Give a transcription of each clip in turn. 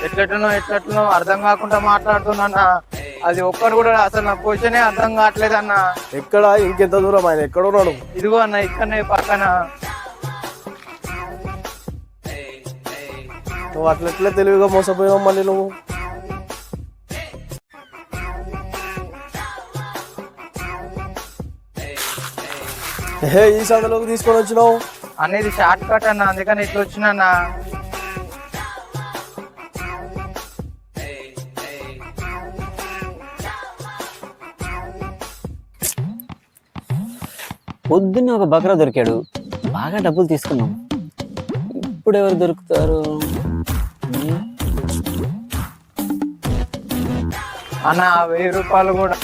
ఎట్లెట్లనో అర్థం కాకుండా మాట్లాడుతున్నా. అది ఒక్కరు కూడా అసలు నా క్వశ్చనే అర్థం కావట్లేదన్న. ఎక్కడ ఇంకెంత దూరం ఆయన ఎక్కడ ఉన్నాడు? ఇదిగో అన్న ఇక్కడనే పక్కన. నువ్వు అట్లెట్లే తెలివిగా మోసపోయావు మళ్ళీ నువ్వు. ఈ సందులోకి తీసుకొని వచ్చినావు అనేది షార్ట్ కట్ అన్న, అందుకని ఇట్లా వచ్చినా. పొద్దున్న ఒక బకరా దొరికాడు, బాగా డబ్బులు తీసుకున్నాం. ఇప్పుడు ఎవరు దొరుకుతారు అన్న? 1000 రూపాయలు కూడా.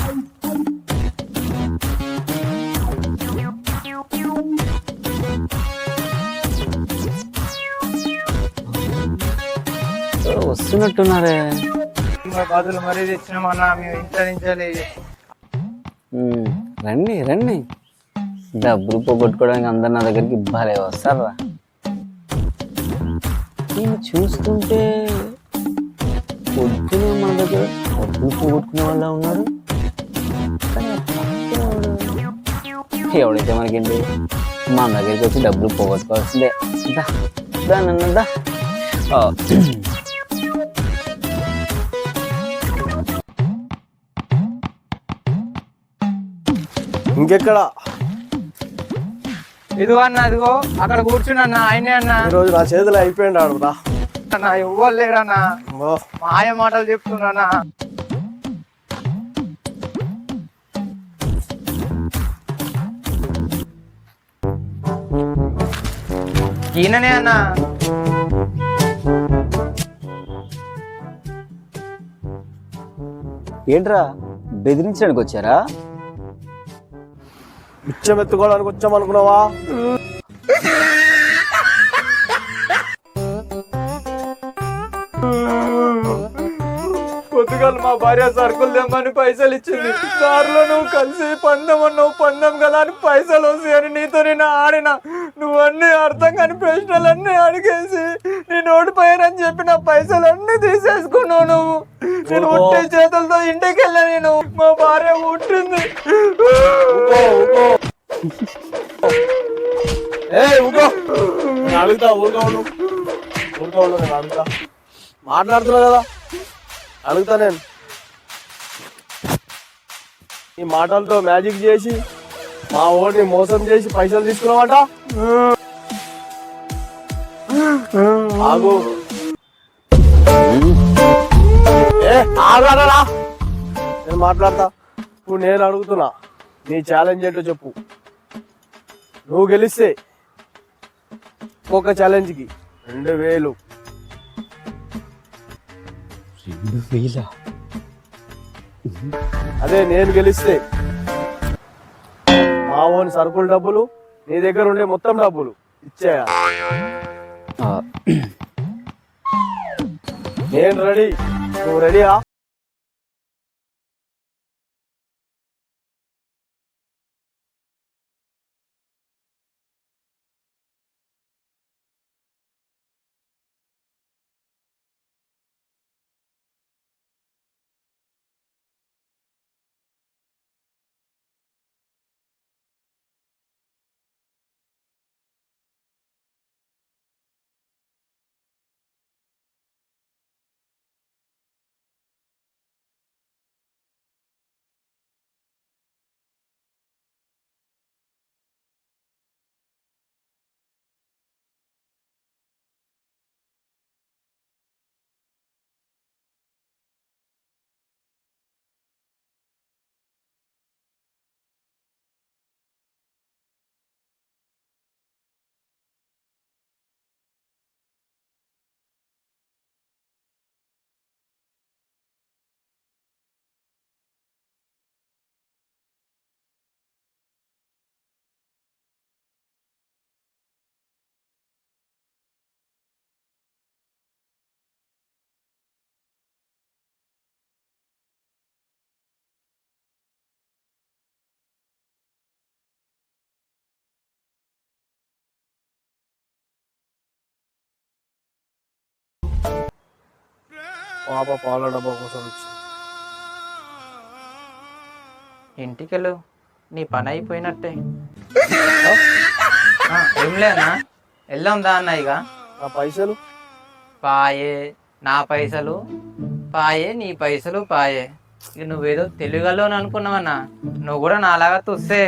వస్తున్నట్టున్నారే. బదులు మరీ తెచ్చినామన్నా మేము ఇంట్లో నుంచి. రండి రండి, డబ్బులు పోగొట్టుకోవడానికి అందరు నా దగ్గరికి భలే వస్తారా. నేను చూస్తుంటే పొద్దున మన దగ్గర డబ్బులు పోగొట్టుకునే వాళ్ళ ఉన్నారు. ఎవడైతే మనకేంటి, మన దగ్గరికి వచ్చి డబ్బులు పోగొట్టుకోవాల్సిందే. దానన్నదా ఇంకెక్కడ? ఇదిగో అన్న, అదిగో అక్కడ కూర్చున్నా. ఆయనే అన్న. ఈరోజు నా చేతులు అయిపోయింది ఆడుదా అన్న. ఎవ్వరు లేరన్నా, మాయ మాటలు చెప్తున్నా. ఈయననే అన్న. ఏంట్రా బెదిరించడానికి వచ్చారా? బిచ్చం ఎత్తుకోవడానికి వచ్చామనుకున్నావా? పొద్దుగాలు మా భార్య సరుకులు తెమ్మని పైసలు ఇచ్చింది. దారిలో నువ్వు కలిసి పందెం అన్నావు, పందెం కదా అని పైసలు వస్తాయని నీతో నేను ఆడిన. నువ్వన్నీ అర్థం కాని ప్రశ్నలన్నీ అడిగేసి నీ ఓడిపోయానని చెప్పి నా పైసలన్నీ తీసేసుకున్నావు నువ్వు. నేను ఉట్టి చేతులతో ఇంటికి వెళ్ళా. నేను మా భార్య ఉట్టింది. అడుగుతా అడుగుతా మాట్లాడుతున్నా కదా, అడుగుతా. నేను ఈ మాటలతో మ్యాజిక్ చేసి మా ఓడిని మోసం చేసి పైసలు తీసుకున్నావట. ఆగు, ఆగారా, నేను మాట్లాడతా. ఇప్పుడు నేను అడుగుతున్నా, నీ ఛాలెంజ్ ఏంటో చెప్పు. నువ్వు గెలిస్తే ఒక్కొక్క ఛాలెంజ్కి 2000. 2000? అదే నేను గెలిస్తే మా ఓన్ సరుకుల డబ్బులు, నీ దగ్గర ఉండే మొత్తం డబ్బులు ఇచ్చేయాలి. నేను రెడీ, నువ్వు రెడీయా? పాప పాల డబ్బా కోసం వచ్చింది. ఇంటికెళ్ళు, నీ పని అయిపోయినట్టే. ఏం లేనా, వెళ్దాం దా అన్న. ఇక ఆ పైసలు పాయే, నా పైసలు పాయే, నీ పైసలు పాయే. ఇక నువ్వేదో తెలుగులోని అనుకున్నావన్నా, నువ్వు కూడా నాలాగా తుస్సే.